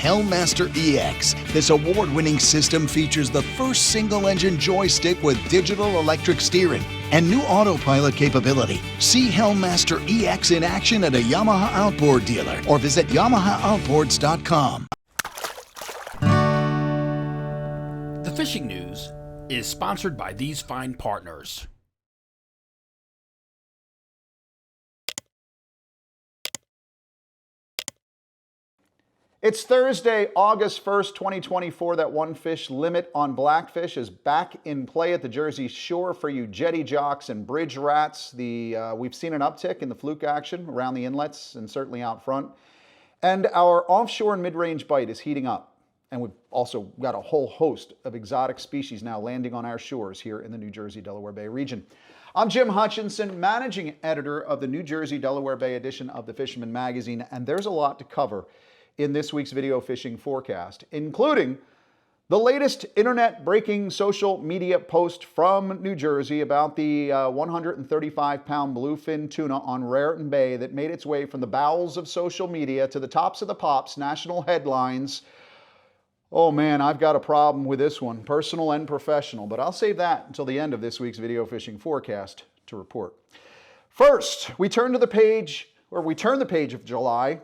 Hellmaster EX. This award-winning system features the first single-engine joystick with digital electric steering and new autopilot capability. See Hellmaster EX in action at a Yamaha Outboard dealer or visit YamahaOutboards.com. The Fishing News is sponsored by these fine partners. It's Thursday, August 1st, 2024. That one fish limit on blackfish is back in play at the Jersey Shore for you jetty jocks and bridge rats. We've seen an uptick in the fluke action around the inlets and certainly out front. And our offshore and mid-range bite is heating up. And we've also got a whole host of exotic species now landing on our shores here in the New Jersey, Delaware Bay region. I'm Jim Hutchinson, managing editor of the New Jersey, Delaware Bay edition of the Fisherman magazine, and there's a lot to cover in this week's video fishing forecast, including the latest internet breaking social media post from New Jersey about the 135-pound bluefin tuna on Raritan Bay that made its way from the bowels of social media to the tops of the pops, national headlines. Oh man, I've got a problem with this one, personal and professional, but I'll save that until the end of this week's video fishing forecast to report. First, we turn the page of July,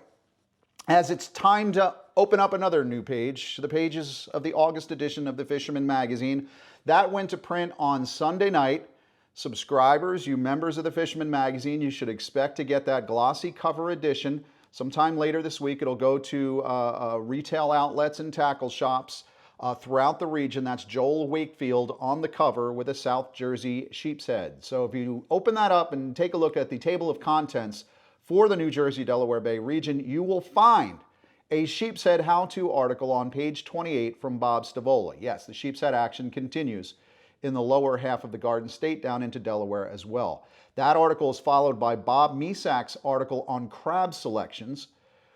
as it's time to open up another new page, the pages of the August edition of the Fisherman magazine. That went to print on Sunday night. Subscribers, you members of the Fisherman magazine, you should expect to get that glossy cover edition. Sometime later this week, it'll go to retail outlets and tackle shops throughout the region. That's Joel Wakefield on the cover with a South Jersey sheep's head. So if you open that up and take a look at the table of contents for the New Jersey, Delaware Bay region, you will find a sheep's head how-to article on page 28 from Bob Stavola. Yes, the sheep's head action continues in the lower half of the Garden State down into Delaware as well. That article is followed by Bob Misak's article on crab selections,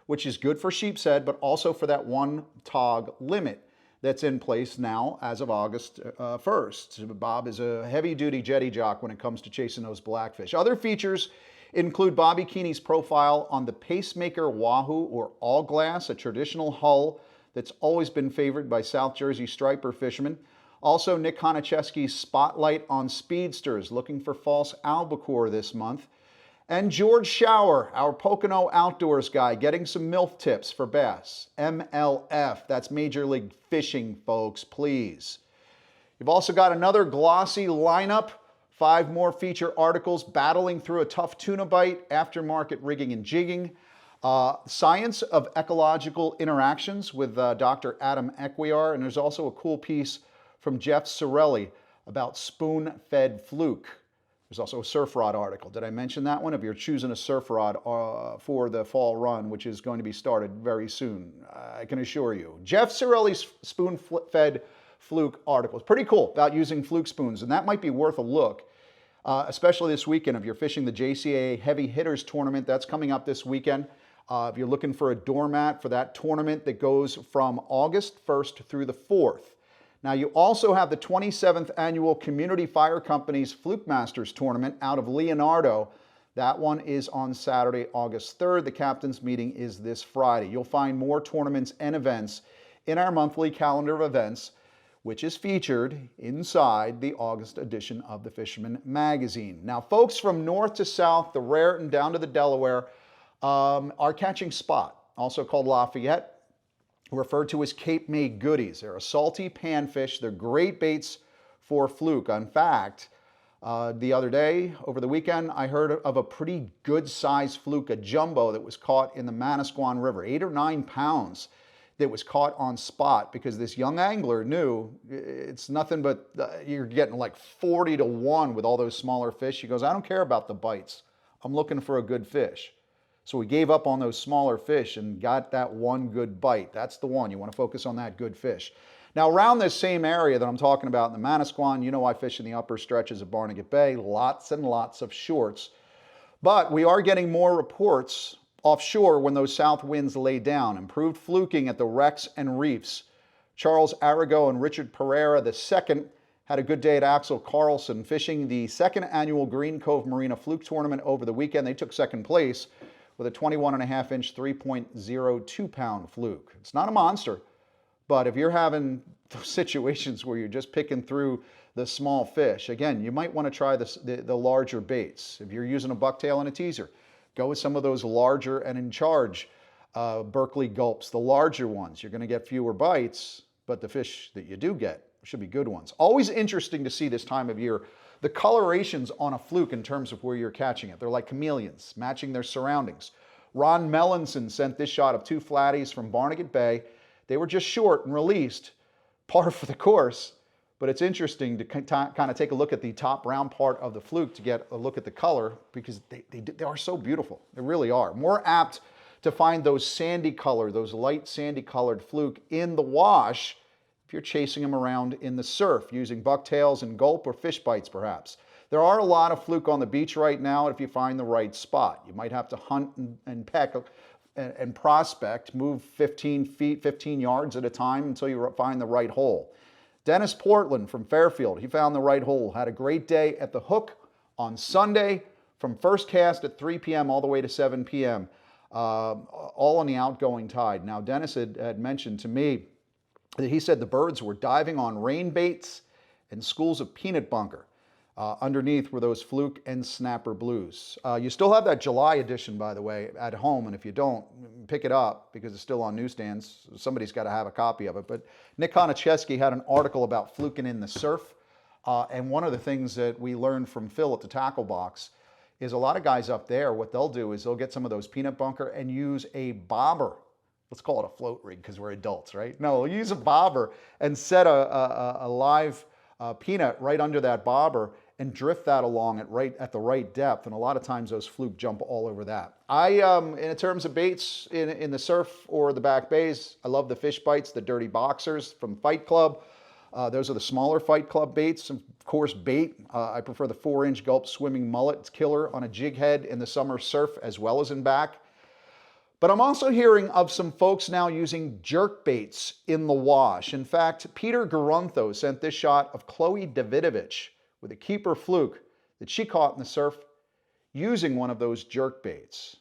which is good for sheep's head, but also for that one tog limit that's in place now as of August 1st. Bob is a heavy-duty jetty jock when it comes to chasing those blackfish. Other features include Bobby Keeney's profile on the Pacemaker Wahoo or All Glass, a traditional hull that's always been favored by South Jersey striper fishermen. Also, Nick Konicheski's spotlight on speedsters, looking for false albacore this month. And George Shower, our Pocono outdoors guy, getting some MILF tips for bass. MLF, that's Major League Fishing, folks, please. You've also got another glossy lineup. 5 more feature articles battling through a tough tuna bite, aftermarket rigging and jigging, science of ecological interactions with Dr. Adam Equiar, and there's also a cool piece from Jeff Sorelli about spoon-fed fluke. There's also a surf rod article. Did I mention that one? If you're choosing a surf rod for the fall run, which is going to be started very soon, I can assure you. Jeff Sorelli's spoon-fed fluke article is pretty cool about using fluke spoons, and that might be worth a look. Especially this weekend, if you're fishing the JCAA Heavy Hitters Tournament, that's coming up this weekend. If you're looking for a doormat for that tournament that goes from August 1st through the 4th. Now, you also have the 27th Annual Community Fire Company's Fluke Masters Tournament out of Leonardo. That one is on Saturday, August 3rd. The captain's meeting is this Friday. You'll find more tournaments and events in our monthly calendar of events, which is featured inside the August edition of the Fisherman magazine. Now, folks from north to south, the Raritan down to the Delaware, are catching spot, also called Lafayette, referred to as Cape May goodies. They're a salty panfish. They're great baits for fluke. In fact, the other day, over the weekend, I heard of a pretty good sized fluke, a jumbo that was caught in the Manasquan River, 8 or 9 pounds. That was caught on spot because this young angler knew it's nothing but you're getting like 40 to 1 with all those smaller fish. He goes, I don't care about the bites. I'm looking for a good fish. So we gave up on those smaller fish and got that one good bite. That's the one. You want to focus on that good fish. Now, around this same area that I'm talking about in the Manasquan, you know I fish in the upper stretches of Barnegat Bay, lots and lots of shorts. But we are getting more reports offshore when those south winds lay down. Improved fluking at the wrecks and reefs. Charles Arago and Richard Pereira II had a good day at Axel Carlson fishing the second annual Green Cove Marina Fluke Tournament over the weekend. They took second place with a 21.5-inch, 3.02-pound fluke. It's not a monster, but if you're having those situations where you're just picking through the small fish, again, you might want to try the larger baits. If you're using a bucktail and a teaser, go with some of those larger and in charge Berkeley gulps, the larger ones. You're going to get fewer bites, but the fish that you do get should be good ones. Always interesting to see this time of year the colorations on a fluke in terms of where you're catching it. They're like chameleons, matching their surroundings. Ron Mellinson sent this shot of 2 flatties from Barnegat Bay. They were just short and released, par for the course, but it's interesting to kind of take a look at the top round part of the fluke to get a look at the color, because they are so beautiful. They really are. More apt to find those sandy color, those light sandy colored fluke in the wash if you're chasing them around in the surf using bucktails and gulp or fish bites perhaps. There are a lot of fluke on the beach right now if you find the right spot. You might have to hunt and peck and prospect, move 15 feet, 15 yards at a time until you find the right hole. Dennis Portland from Fairfield, he found the right hole, had a great day at the hook on Sunday from first cast at 3 p.m. all the way to 7 p.m., all on the outgoing tide. Now, Dennis had mentioned to me that he said the birds were diving on rain baits and schools of peanut bunker. Underneath were those fluke and snapper blues. You still have that July edition, by the way, at home, and if you don't, pick it up because it's still on newsstands. Somebody's got to have a copy of it. But Nick Konicheski had an article about fluking in the surf, and one of the things that we learned from Phil at the Tackle Box is a lot of guys up there, what they'll do is they'll get some of those peanut bunker and use a bobber. Let's call it a float rig because we're adults, right? No, we'll use a bobber and set a live peanut right under that bobber and drift that along at the right depth. And a lot of times those fluke jump all over that. In terms of baits in the surf or the back bays, I love the fish bites, the Dirty Boxers from Fight Club. Those are the smaller Fight Club baits. Of course, bait. I prefer the 4-inch gulp swimming mullet. It's killer on a jig head in the summer surf as well as in back. But I'm also hearing of some folks now using jerk baits in the wash. In fact, Peter Garuntho sent this shot of Chloe Davidovich with a keeper fluke that she caught in the surf using one of those jerk baits.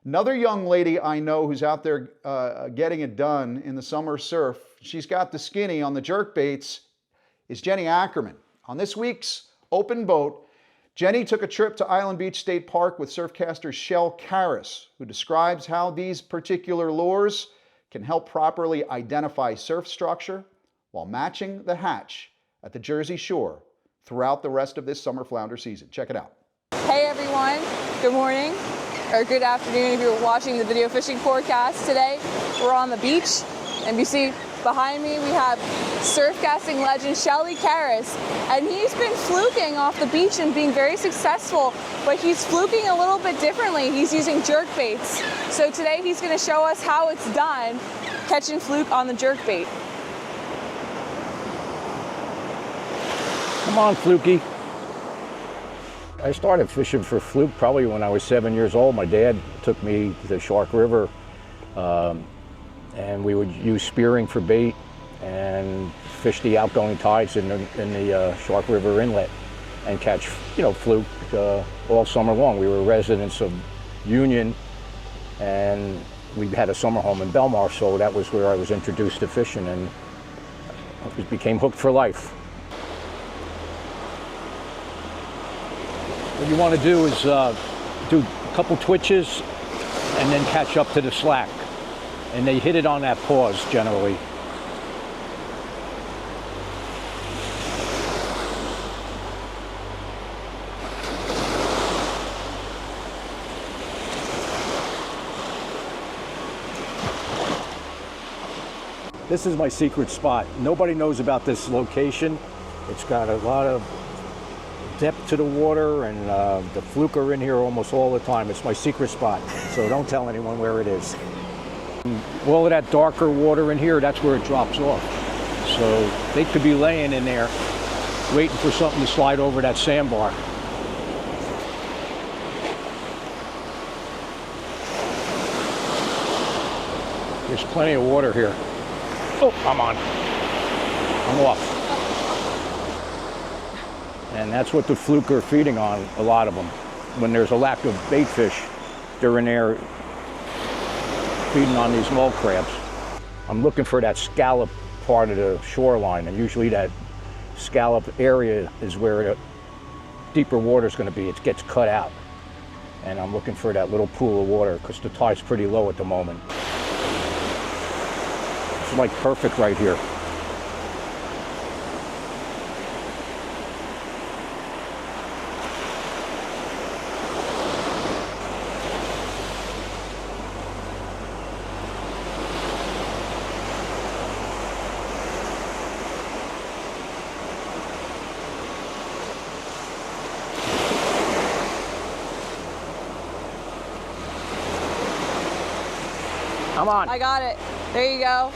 Another young lady I know who's out there getting it done in the summer surf, she's got the skinny on the jerk baits, is Jenny Ackerman. On this week's Open Boat, Jenny took a trip to Island Beach State Park with surfcaster Shell Karras, who describes how these particular lures can help properly identify surf structure while matching the hatch at the Jersey Shore throughout the rest of this summer flounder season. Check it out. Hey everyone, good morning, or good afternoon if you're watching the video fishing forecast. Today, we're on the beach, and you see behind me we have surf casting legend Shelly Karras, and he's been fluking off the beach and being very successful, but he's fluking a little bit differently. He's using jerk baits. So today he's going to show us how it's done, catching fluke on the jerk bait. Come on, Flukey. I started fishing for fluke probably when I was 7 years old. My dad took me to the Shark River, and we would use spearing for bait and fish the outgoing tides in the Shark River inlet and catch, fluke all summer long. We were residents of Union, and we had a summer home in Belmar, so that was where I was introduced to fishing, and I became hooked for life. What you want to do is do a couple twitches and then catch up to the slack. And they hit it on that pause generally. This is my secret spot. Nobody knows about this location. It's got a lot of depth to the water, and the fluke are in here almost all the time. It's my secret spot, so don't tell anyone where it is. All of that darker water in here, that's where it drops off. So they could be laying in there waiting for something to slide over that sandbar. There's plenty of water here. Oh, I'm on. I'm off. And that's what the fluke are feeding on, a lot of them. When there's a lack of bait fish, they're in there feeding on these mole crabs. I'm looking for that scallop part of the shoreline, and usually that scallop area is where the deeper water is going to be. It gets cut out, and I'm looking for that little pool of water because the tide's pretty low at the moment. It's like perfect right here. Come on. I got it. There you go.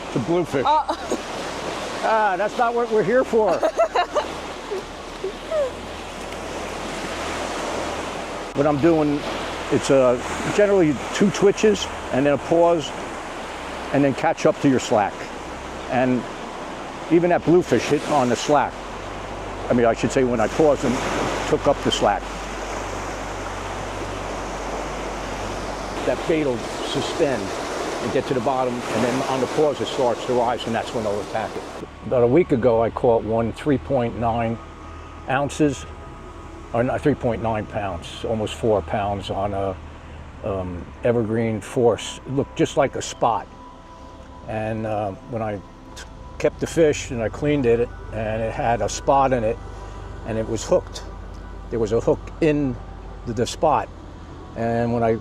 It's a bluefish. That's not what we're here for. What I'm doing, it's generally 2 twitches and then a pause and then catch up to your slack. And even that bluefish hit on the slack. I mean, I should say when I paused and took up the slack. That bait will suspend and get to the bottom, and then on the pause it starts to rise, and that's when they'll attack it. About a week ago I caught one 3.9 ounces, or not 3.9 pounds, almost 4 pounds on a evergreen force. It looked just like a spot. And when I kept the fish and I cleaned it, and it had a spot in it, and it was hooked. There was a hook in the spot. And when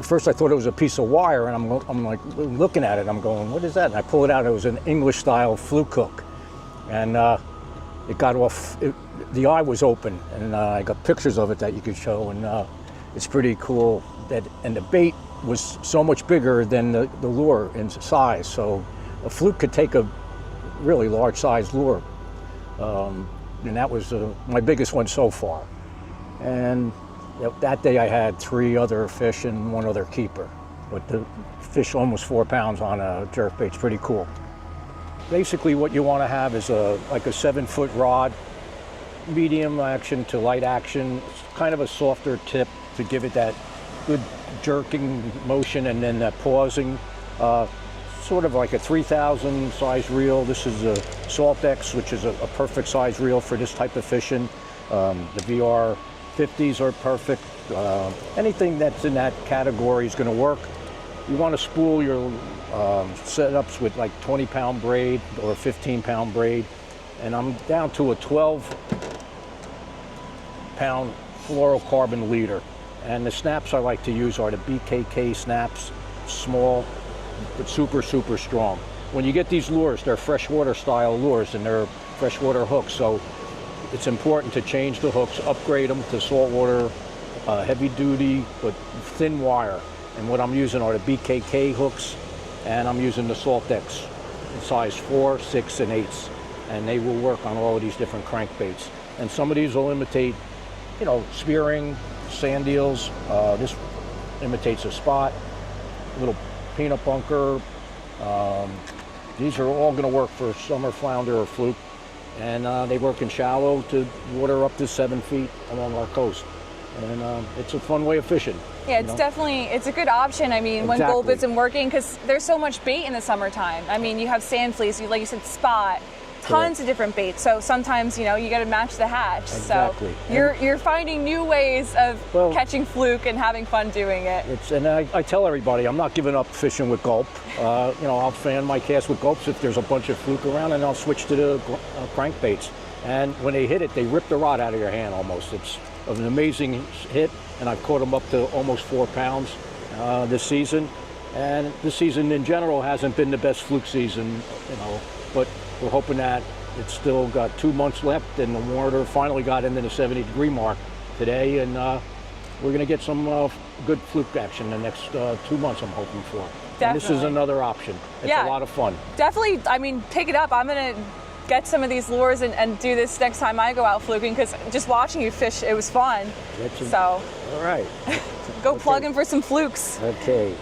first I thought it was a piece of wire, and I'm like looking at it, I'm going, what is that? And I pull it out, it was an English style fluke hook. And it got off, the eye was open, and I got pictures of it that you could show, and it's pretty cool. And the bait was so much bigger than the lure in size, so a fluke could take a really large sized lure. And that was my biggest one so far. And that day I had 3 other fish and 1 other keeper. But the fish almost 4 pounds on a jerkbait, it's pretty cool. Basically what you want to have is like a 7-foot rod, medium action to light action, kind of a softer tip to give it that good jerking motion, and then that pausing. Sort of like a 3,000 size reel. This is a Salt X, which is a perfect size reel for this type of fishing. The VR 50s are perfect. Anything that's in that category is going to work. You want to spool your setups with like 20-pound braid or 15-pound braid. And I'm down to a 12-pound fluorocarbon leader. And the snaps I like to use are the BKK snaps, small, but super, super strong. When you get these lures, they're freshwater style lures, and they're freshwater hooks, so it's important to change the hooks, upgrade them to saltwater, heavy duty, but thin wire. And what I'm using are the BKK hooks, and I'm using the Salt X in size 4, 6, and 8s. And they will work on all of these different crankbaits. And some of these will imitate, spearing, sand eels. This imitates a spot, little peanut bunker. These are all going to work for summer flounder or fluke, and they work in shallow to water up to 7 feet along our coast. And it's a fun way of fishing. Yeah, it's a good option. I mean, when gulp isn't working, because there's so much bait in the summertime. I mean, you have sand fleas, like you said, spot, tons of different baits. So sometimes, you got to match the hatch. Exactly. So you're finding new ways of catching fluke and having fun doing it. And I tell everybody, I'm not giving up fishing with gulp. I'll fan my cast with gulps if there's a bunch of fluke around, and I'll switch to the crankbaits. And when they hit it, they rip the rod out of your hand almost. It's an amazing hit, and I've caught them up to almost 4 pounds this season. And this season in general hasn't been the best fluke season, but we're hoping that it's still got 2 months left, and the water finally got into the 70-degree mark today, and we're going to get some good fluke action in the next 2 months, I'm hoping for. Definitely. And this is another option. It's a lot of fun. Definitely, pick it up. I'm going to get some of these lures and do this next time I go out fluking, because just watching you fish, it was fun. So, all right. Go plug in for some flukes. Okay.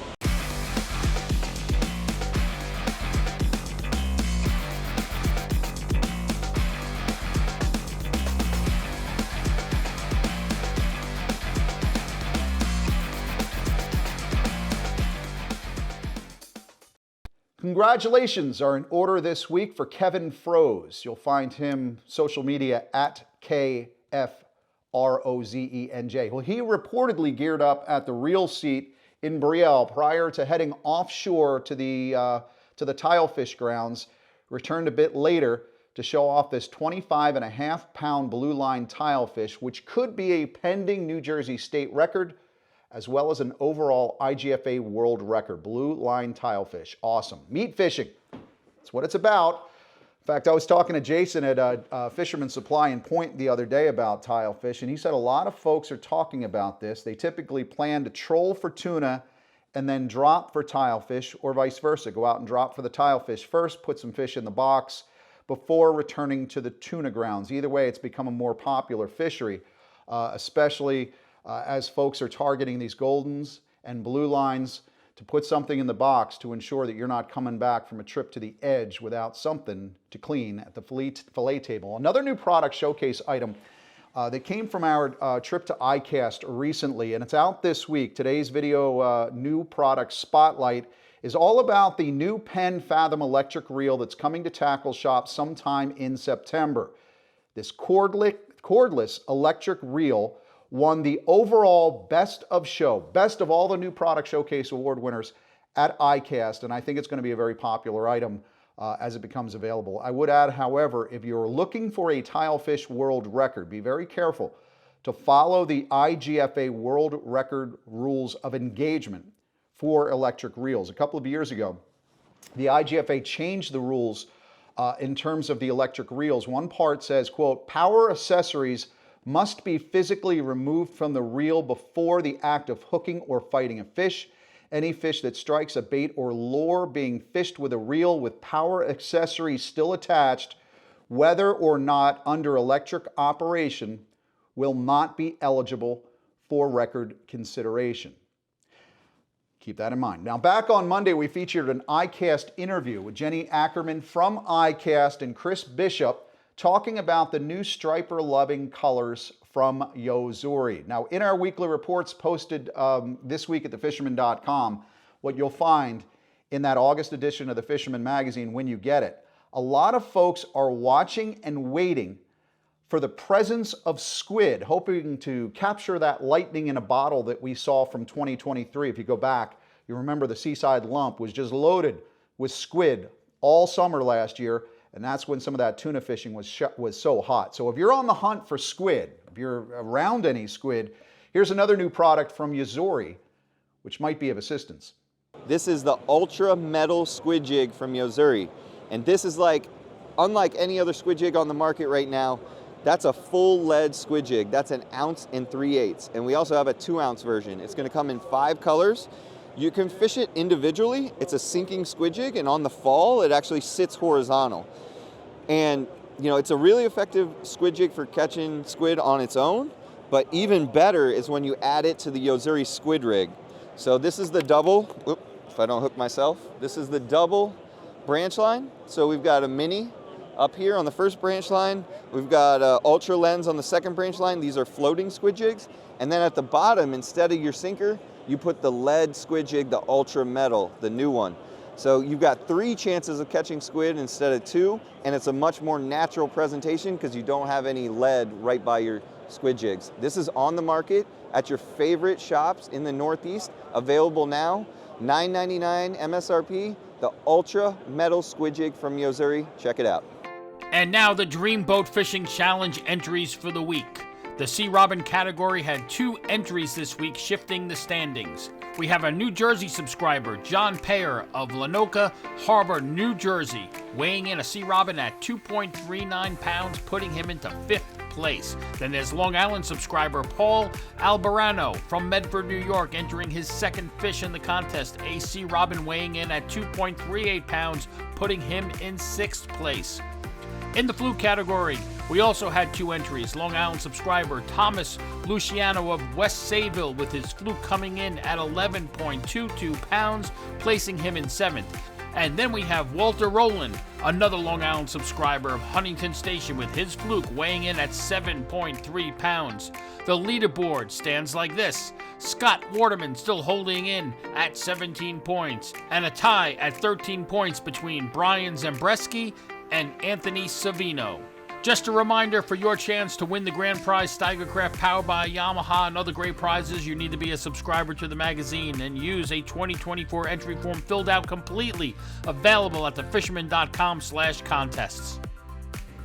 Congratulations are in order this week for Kevin Froze. You'll find him social media at KFROZENJ. Well, he reportedly geared up at the Reel Seat in Brielle prior to heading offshore to the tilefish grounds. Returned a bit later to show off this 25.5-pound blue line tilefish, which could be a pending New Jersey state record, as well as an overall IGFA world record. Blue line tilefish. Awesome. Meat fishing. That's what it's about. In fact, I was talking to Jason at Fisherman Supply in Point the other day about tilefish, and he said a lot of folks are talking about this. They typically plan to troll for tuna and then drop for tilefish, or vice versa. Go out and drop for the tilefish first, put some fish in the box before returning to the tuna grounds. Either way, it's become a more popular fishery, especially as folks are targeting these goldens and blue lines to put something in the box to ensure that you're not coming back from a trip to the edge without something to clean at the fillet table. Another new product showcase item that came from our trip to ICAST recently, and it's out this week. Today's video new product spotlight is all about the new Penn Fathom electric reel that's coming to tackle shops sometime in September. This cordless electric reel won the overall best of all the new product showcase award winners at ICAST, and I think it's going to be a very popular item as it becomes available. I would add, however, if you're looking for a tilefish world record, be very careful to follow the IGFA world record rules of engagement for electric reels. A couple of years ago, the IGFA changed the rules in terms of the electric reels. One part says, quote, power accessories must be physically removed from the reel before the act of hooking or fighting a fish. Any fish that strikes a bait or lure being fished with a reel with power accessories still attached, whether or not under electric operation, will not be eligible for record consideration. Keep that in mind. Now, back on Monday, we featured an ICAST interview with Jenny Ackerman from ICAST and Chris Bishop, talking about the new striper-loving colors from Yo-Zuri. Now, in our weekly reports posted this week at thefisherman.com, what you'll find in that August edition of the Fisherman magazine when you get it, a lot of folks are watching and waiting for the presence of squid, hoping to capture that lightning in a bottle that we saw from 2023. If you go back, you remember the Seaside Lump was just loaded with squid all summer last year, and that's when some of that tuna fishing was so hot. So if you're on the hunt for squid, if you're around any squid, here's another new product from Yo-Zuri, which might be of assistance. This is the Ultra Metal Squid Jig from Yo-Zuri. And this is unlike any other squid jig on the market right now. That's a full lead squid jig. That's 1 ounce and 3/8. And we also have a 2-ounce version. It's gonna come in 5 colors. You can fish it individually. It's a sinking squid jig, and on the fall, it actually sits horizontal. And it's a really effective squid jig for catching squid on its own, but even better is when you add it to the Yo-Zuri squid rig. So this is the double, if I don't hook myself, this is the double branch line. So we've got a mini up here on the first branch line. We've got an ultra lens on the second branch line. These are floating squid jigs. And then at the bottom, instead of your sinker, you put the lead squid jig, the Ultra Metal, the new one. So you've got 3 chances of catching squid instead of 2, and it's a much more natural presentation because you don't have any lead right by your squid jigs. This is on the market at your favorite shops in the Northeast, available now, $9.99 MSRP, the Ultra Metal Squid Jig from Yo-Zuri. Check it out. And now the Dream Boat Fishing Challenge entries for the week. The Sea Robin category had 2 entries this week, shifting the standings. We have a New Jersey subscriber, John Payer of Lanoka Harbor, New Jersey, weighing in a Sea Robin at 2.39 pounds, putting him into 5th place. Then there's Long Island subscriber, Paul Albarano from Medford, New York, entering his 2nd fish in the contest, a Sea Robin weighing in at 2.38 pounds, putting him in 6th place. In the fluke category, we also had 2 entries. Long Island subscriber Thomas Luciano of West Sayville with his fluke coming in at 11.22 pounds, placing him in 7th. And then we have Walter Rowland, another Long Island subscriber of Huntington Station with his fluke weighing in at 7.3 pounds. The leaderboard stands like this. Scott Waterman still holding in at 17 points, and a tie at 13 points between Brian Zambreski and Anthony Savino. Just a reminder, for your chance to win the grand prize Steigercraft powered by Yamaha and other great prizes, you need to be a subscriber to the magazine and use a 2024 entry form filled out completely, available at thefisherman.com/contests.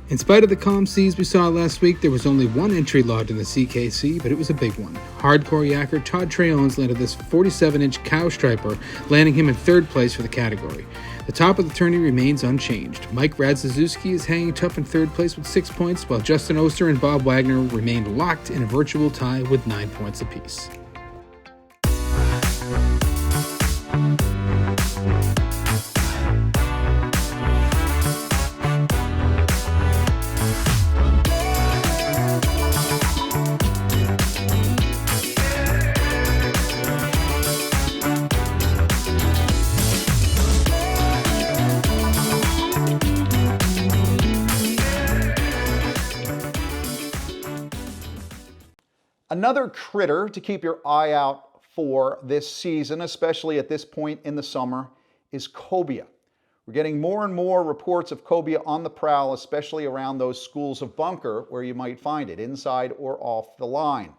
In spite of the calm seas we saw last week, there was only 1 entry logged in the CKC, but it was a big one. Hardcore yacker Todd Treons landed this 47-inch cow striper, landing him in 3rd place for the category. The top of the tourney remains unchanged. Mike Radzizewski is hanging tough in 3rd place with 6 points, while Justin Oster and Bob Wagner remained locked in a virtual tie with 9 points apiece. Another critter to keep your eye out for this season, especially at this point in the summer, is cobia. We're getting more and more reports of cobia on the prowl, especially around those schools of bunker where you might find it, inside or off the line.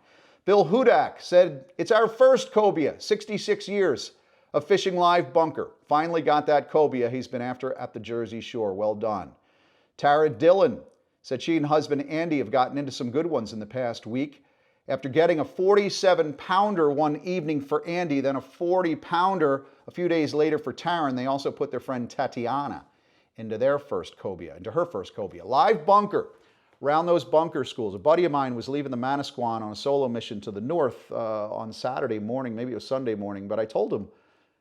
Bill Hudak said, "It's our first cobia, 66 years of fishing live bunker. Finally got that cobia he's been after at the Jersey Shore. Well done." Tara Dillon said she and husband Andy have gotten into some good ones in the past week. After getting a 47-pounder one evening for Andy, then a 40-pounder a few days later for Taryn, they also put their friend Tatiana into her first cobia. Live bunker around those bunker schools. A buddy of mine was leaving the Manasquan on a solo mission to the north on Saturday morning, maybe it was Sunday morning, but I told him,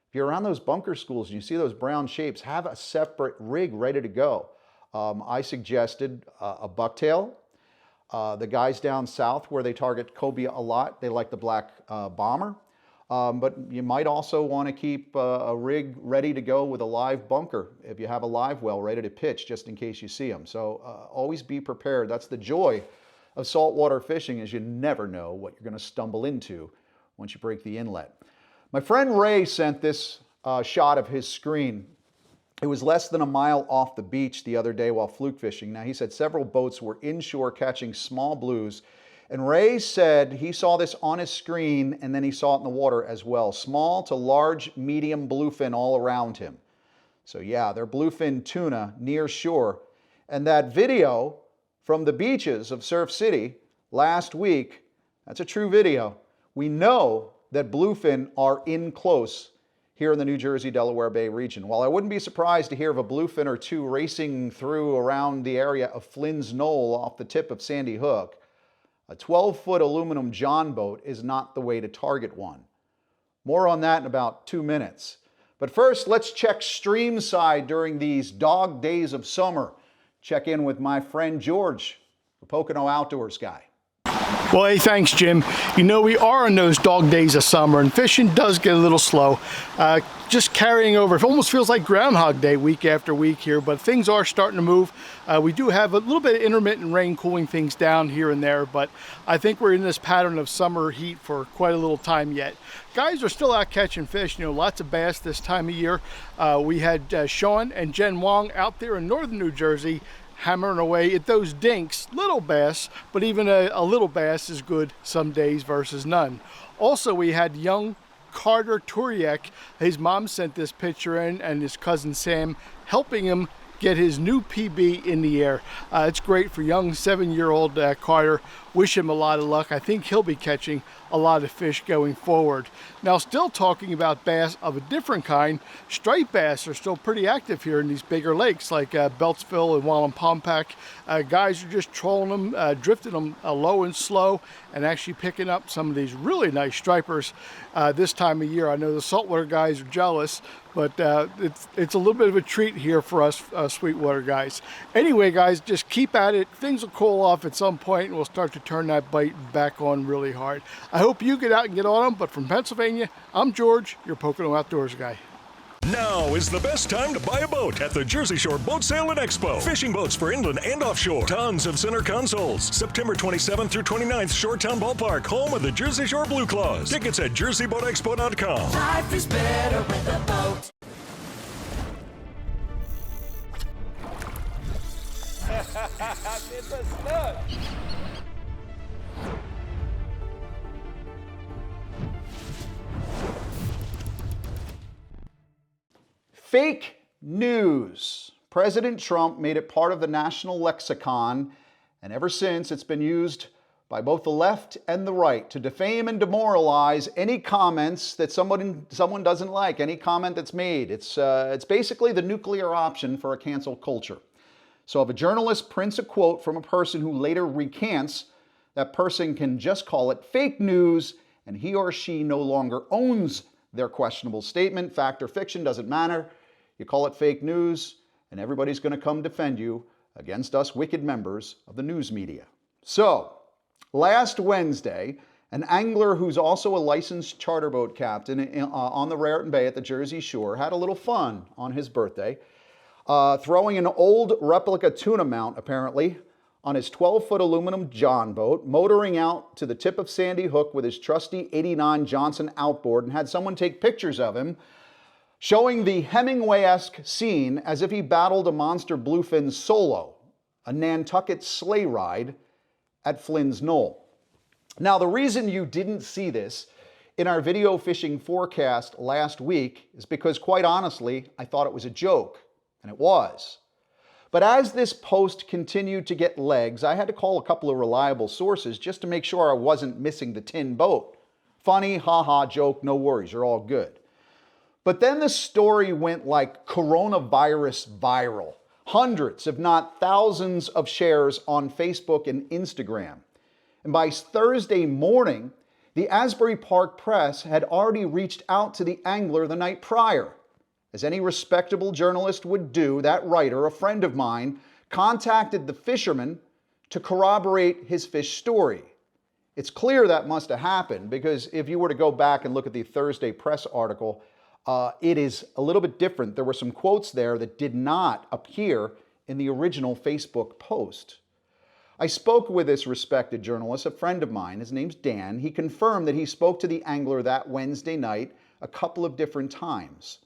if you're around those bunker schools and you see those brown shapes, have a separate rig ready to go. I suggested a bucktail. The guys down south where they target cobia a lot, they like the black bomber. But you might also want to keep a rig ready to go with a live bunker if you have a live well ready to pitch, just in case you see them. So always be prepared. That's the joy of saltwater fishing, is you never know what you're going to stumble into once you break the inlet. My friend Ray sent this shot of his screen. It was less than a mile off the beach the other day while fluke fishing. Now, he said several boats were inshore catching small blues, and Ray said he saw this on his screen and then he saw it in the water as well. Small to large, medium bluefin all around him. So yeah, they're bluefin tuna near shore. And that video from the beaches of Surf City last week, that's a true video. We know that bluefin are in close here in the New Jersey, Delaware Bay region. While I wouldn't be surprised to hear of a bluefin or two racing through around the area of Flynn's Knoll off the tip of Sandy Hook, a 12-foot aluminum John boat is not the way to target one. More on that in about 2 minutes. But first, let's check streamside during these dog days of summer. Check in with my friend George, the Pocono Outdoors guy. Well, hey, thanks, Jim. You know, we are in those dog days of summer, and fishing does get a little slow. Just carrying over, it almost feels like Groundhog Day week after week here, but things are starting to move. We do have a little bit of intermittent rain cooling things down here and there, but I think we're in this pattern of summer heat for quite a little time yet. Guys are still out catching fish, you know, lots of bass this time of year. We had Sean and Jen Wong out there in northern New Jersey hammering away at those dinks, little bass, but even a little bass is good some days versus none. Also, we had young Carter Turiek. His mom sent this picture in, and his cousin Sam helping him get his new PB in the air. It's great for young 7-year-old Carter. Wish him a lot of luck. I think he'll be catching a lot of fish going forward. Now, still talking about bass of a different kind, striped bass are still pretty active here in these bigger lakes like Beltsville and Wallenpompak. Guys are just trolling them, drifting them low and slow, and actually picking up some of these really nice stripers this time of year. I know the saltwater guys are jealous, but it's a little bit of a treat here for us Sweetwater guys. Anyway, guys, just keep at it. Things will cool off at some point, and we'll start to turn that bite back on really hard. I hope you get out and get on them, but from Pennsylvania, I'm George, your Pocono Outdoors guy. Now is the best time to buy a boat at the Jersey Shore Boat Sale and Expo. Fishing boats for inland and offshore. Tons of center consoles. September 27th through 29th, Shoretown Ballpark, home of the Jersey Shore Blue Claws. Tickets at jerseyboatexpo.com. Life is better with a boat. It's a stud. Fake news. President Trump made it part of the national lexicon, and ever since it's been used by both the left and the right to defame and demoralize any comments that someone doesn't like, any comment that's made. It's basically the nuclear option for a cancel culture. So if a journalist prints a quote from a person who later recants, that person can just call it fake news, and he or she no longer owns their questionable statement. Fact or fiction, doesn't matter. You call it fake news, and everybody's going to come defend you against us wicked members of the news media. So, last Wednesday, an angler who's also a licensed charter boat captain on the Raritan Bay at the Jersey Shore had a little fun on his birthday, throwing an old replica tuna mount, apparently, on his 12-foot aluminum John boat, motoring out to the tip of Sandy Hook with his trusty 89 Johnson outboard, and had someone take pictures of him, showing the Hemingway-esque scene as if he battled a monster bluefin solo, a Nantucket sleigh ride at Flynn's Knoll. Now, the reason you didn't see this in our video fishing forecast last week is because, quite honestly, I thought it was a joke, and it was. But as this post continued to get legs, I had to call a couple of reliable sources just to make sure I wasn't missing the tin boat. Funny, haha, joke, no worries, you're all good. But then the story went like coronavirus viral. Hundreds, if not thousands of shares on Facebook and Instagram. And by Thursday morning, the Asbury Park Press had already reached out to the angler the night prior. As any respectable journalist would do, that writer, a friend of mine, contacted the Fisherman to corroborate his fish story. It's clear that must have happened, because if you were to go back and look at the Thursday Press article, it is a little bit different. There were some quotes there that did not appear in the original Facebook post. I spoke with this respected journalist, a friend of mine. His name's Dan. He confirmed that he spoke to the angler that Wednesday night a couple of different times.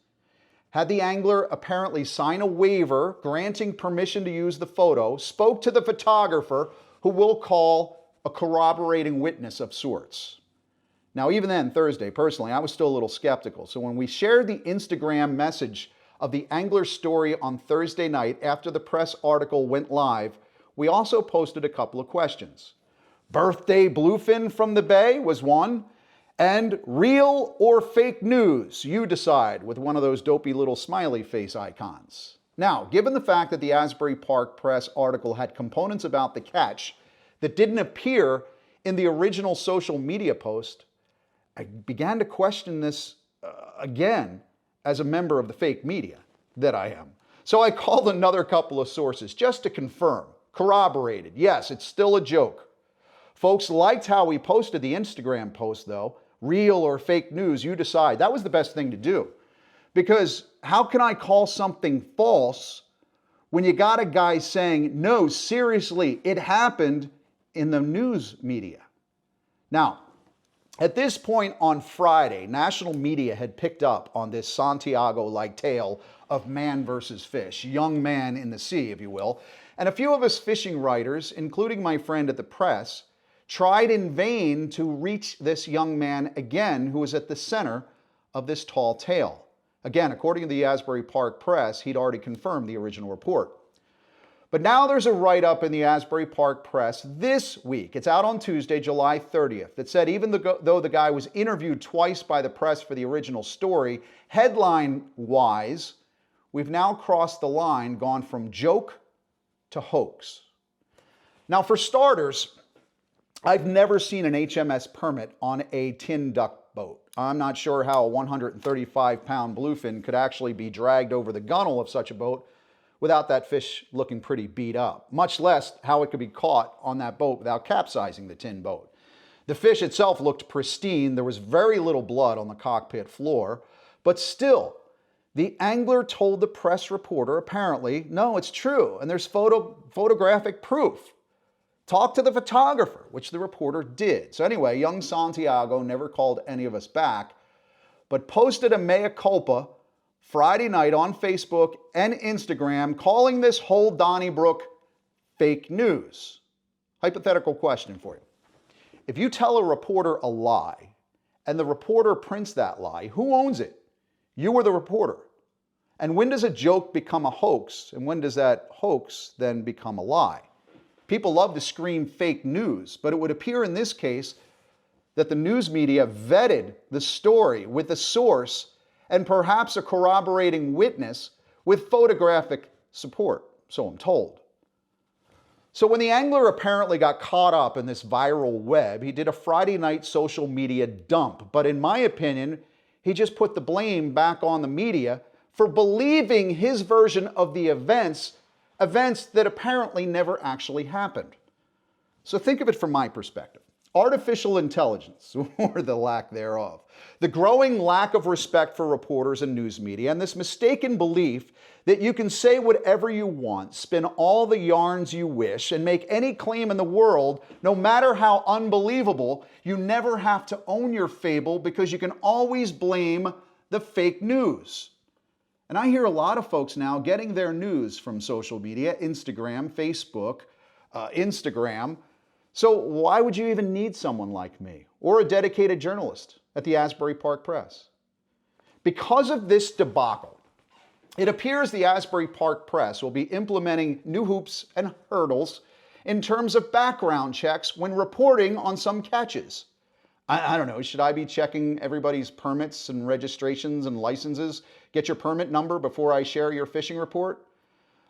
Had the angler apparently sign a waiver granting permission to use the photo, spoke to the photographer, who we'll call a corroborating witness of sorts. Now, even then, Thursday, personally, I was still a little skeptical. So when we shared the Instagram message of the angler's story on Thursday night after the press article went live, we also posted a couple of questions. Birthday bluefin from the bay was one, and real or fake news, you decide, with one of those dopey little smiley face icons. Now, given the fact that the Asbury Park Press article had components about the catch that didn't appear in the original social media post, I began to question this again as a member of the fake media that I am. So I called another couple of sources just to confirm, corroborated. Yes, it's still a joke. Folks liked how we posted the Instagram post, though. Real or fake news, you decide. That was the best thing to do. Because how can I call something false when you got a guy saying, no, seriously, it happened in the news media? Now, at this point on Friday, national media had picked up on this Santiago-like tale of man versus fish, young man in the sea, if you will. And a few of us fishing writers, including my friend at the Press, tried in vain to reach this young man again, who was at the center of this tall tale. Again, according to the Asbury Park Press, he'd already confirmed the original report. But now there's a write-up in the Asbury Park Press this week. It's out on Tuesday, July 30th, that said even though the guy was interviewed twice by the press for the original story, headline-wise, we've now crossed the line, gone from joke to hoax. Now, for starters, I've never seen an HMS permit on a tin duck boat. I'm not sure how a 135-pound bluefin could actually be dragged over the gunnel of such a boat without that fish looking pretty beat up, much less how it could be caught on that boat without capsizing the tin boat. The fish itself looked pristine. There was very little blood on the cockpit floor, but still, the angler told the press reporter, apparently, no, it's true, and there's photographic proof. Talk to the photographer, which the reporter did. So anyway, young Santiago never called any of us back, but posted a mea culpa Friday night on Facebook and Instagram, calling this whole Donnybrook fake news. Hypothetical question for you. If you tell a reporter a lie, and the reporter prints that lie, who owns it? You or the reporter? And when does a joke become a hoax? And when does that hoax then become a lie? People love to scream fake news, but it would appear in this case that the news media vetted the story with a source and perhaps a corroborating witness with photographic support, so I'm told. So when the angler apparently got caught up in this viral web, he did a Friday night social media dump. But in my opinion, he just put the blame back on the media for believing his version of the events that apparently never actually happened. So think of it from my perspective. Artificial intelligence, or the lack thereof, the growing lack of respect for reporters and news media, and this mistaken belief that you can say whatever you want, spin all the yarns you wish, and make any claim in the world, no matter how unbelievable, you never have to own your fable because you can always blame the fake news. And I hear a lot of folks now getting their news from social media, Instagram, Facebook, Instagram. So why would you even need someone like me or a dedicated journalist at the Asbury Park Press? Because of this debacle, it appears the Asbury Park Press will be implementing new hoops and hurdles in terms of background checks when reporting on some catches. I don't know, should I be checking everybody's permits and registrations and licenses? Get your permit number before I share your fishing report?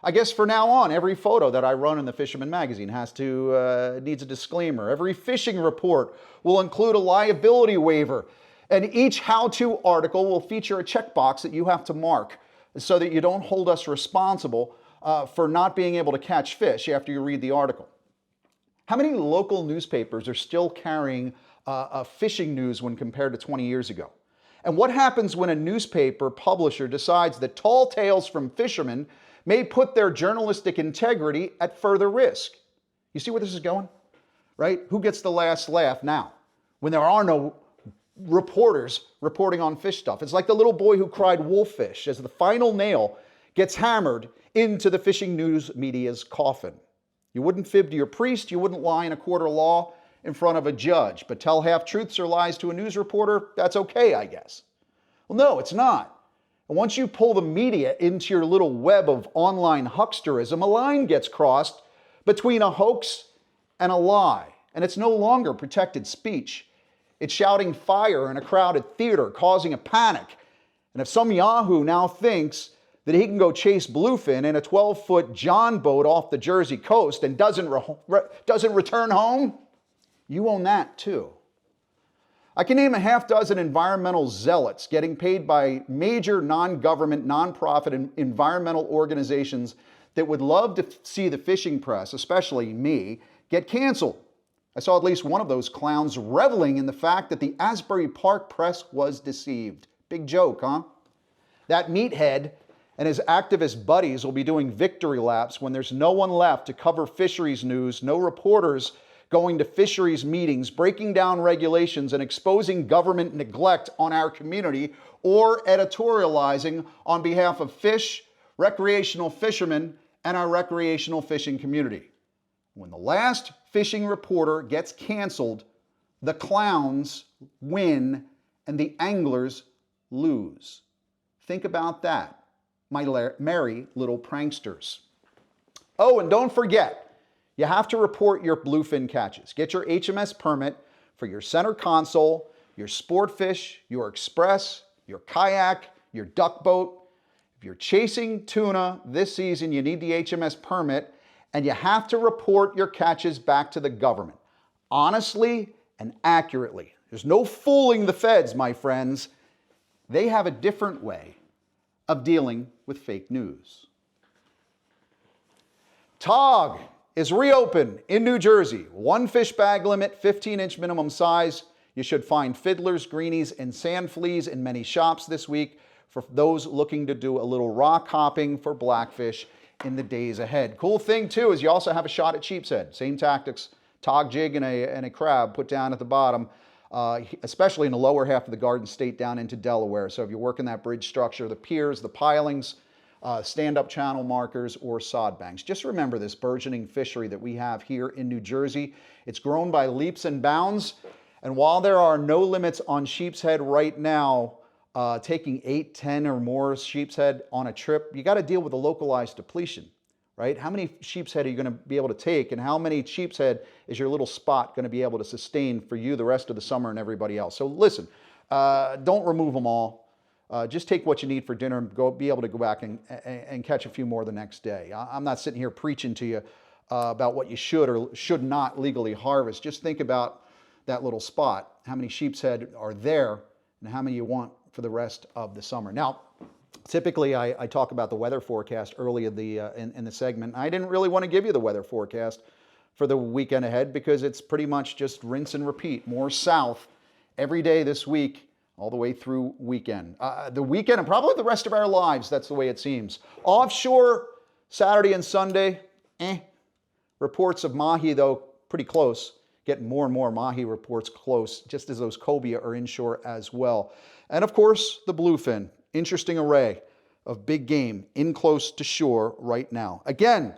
I guess for now on, every photo that I run in the Fisherman magazine needs a disclaimer. Every fishing report will include a liability waiver, and each how-to article will feature a checkbox that you have to mark so that you don't hold us responsible for not being able to catch fish after you read the article. How many local newspapers are still carrying fishing news when compared to 20 years ago? And what happens when a newspaper publisher decides that tall tales from fishermen may put their journalistic integrity at further risk? You see where this is going, right? Who gets the last laugh now when there are no reporters reporting on fish stuff? It's like the little boy who cried wolffish as the final nail gets hammered into the fishing news media's coffin. You wouldn't fib to your priest, you wouldn't lie in a court of law in front of a judge, but tell half-truths or lies to a news reporter, that's okay, I guess. Well, no, it's not. And once you pull the media into your little web of online hucksterism, a line gets crossed between a hoax and a lie. And it's no longer protected speech. It's shouting fire in a crowded theater, causing a panic. And if some yahoo now thinks that he can go chase bluefin in a 12-foot John boat off the Jersey coast and doesn't return home, you own that too. I can name a half dozen environmental zealots getting paid by major non-government, non-profit and environmental organizations that would love to see the fishing press, especially me, get canceled. I saw at least one of those clowns reveling in the fact that the Asbury Park Press was deceived. Big joke, huh? That meathead and his activist buddies will be doing victory laps when there's no one left to cover fisheries news, no reporters going to fisheries meetings, breaking down regulations and exposing government neglect on our community, or editorializing on behalf of fish, recreational fishermen, and our recreational fishing community. When the last fishing reporter gets canceled, the clowns win and the anglers lose. Think about that, my merry little pranksters. Oh, and don't forget, you have to report your bluefin catches. Get your HMS permit for your center console, your sport fish, your express, your kayak, your duck boat. If you're chasing tuna this season, you need the HMS permit, and you have to report your catches back to the government, honestly and accurately. There's no fooling the feds, my friends. They have a different way of dealing with fake news. TOG is reopened in New Jersey. 1 fish bag limit, 15-inch minimum size. You should find fiddlers, greenies, and sand fleas in many shops this week for those looking to do a little rock hopping for blackfish in the days ahead. Cool thing too is you also have a shot at sheepshead. Same tactics, TOG jig and a crab put down at the bottom, especially in the lower half of the Garden State down into Delaware. So if you're working that bridge structure, the piers, the pilings, stand-up channel markers, or sod banks. Just remember this burgeoning fishery that we have here in New Jersey. It's grown by leaps and bounds. And while there are no limits on sheepshead right now, taking 8, 10 or more sheepshead on a trip, you got to deal with a localized depletion, right? How many sheepshead are you going to be able to take, and how many sheepshead is your little spot going to be able to sustain for you the rest of the summer and everybody else? So listen, don't remove them all. Just take what you need for dinner and be able to go back and catch a few more the next day. I'm not sitting here preaching to you about what you should or should not legally harvest. Just think about that little spot, how many sheepshead are there, and how many you want for the rest of the summer. Now, typically I talk about the weather forecast early in the segment. I didn't really want to give you the weather forecast for the weekend ahead because it's pretty much just rinse and repeat, more south every day this week, all the way through weekend. The weekend and probably the rest of our lives, that's the way it seems. Offshore, Saturday and Sunday, Reports of mahi, though, pretty close. Getting more and more mahi reports close, just as those cobia are inshore as well. And of course, the bluefin. Interesting array of big game in close to shore right now. Again,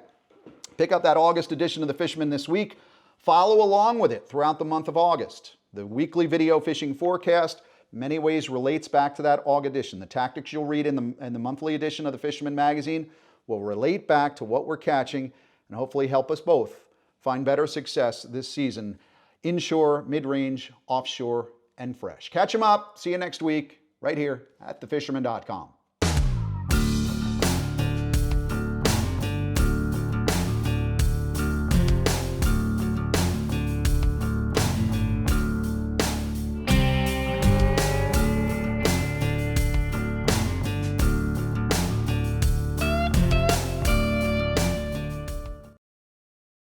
pick up that August edition of the Fisherman this week. Follow along with it throughout the month of August. The weekly video fishing forecast, many ways relates back to that August edition. The tactics you'll read in the monthly edition of the Fisherman magazine will relate back to what we're catching and hopefully help us both find better success this season, inshore, mid-range, offshore, and fresh. Catch them up. See you next week right here at thefisherman.com.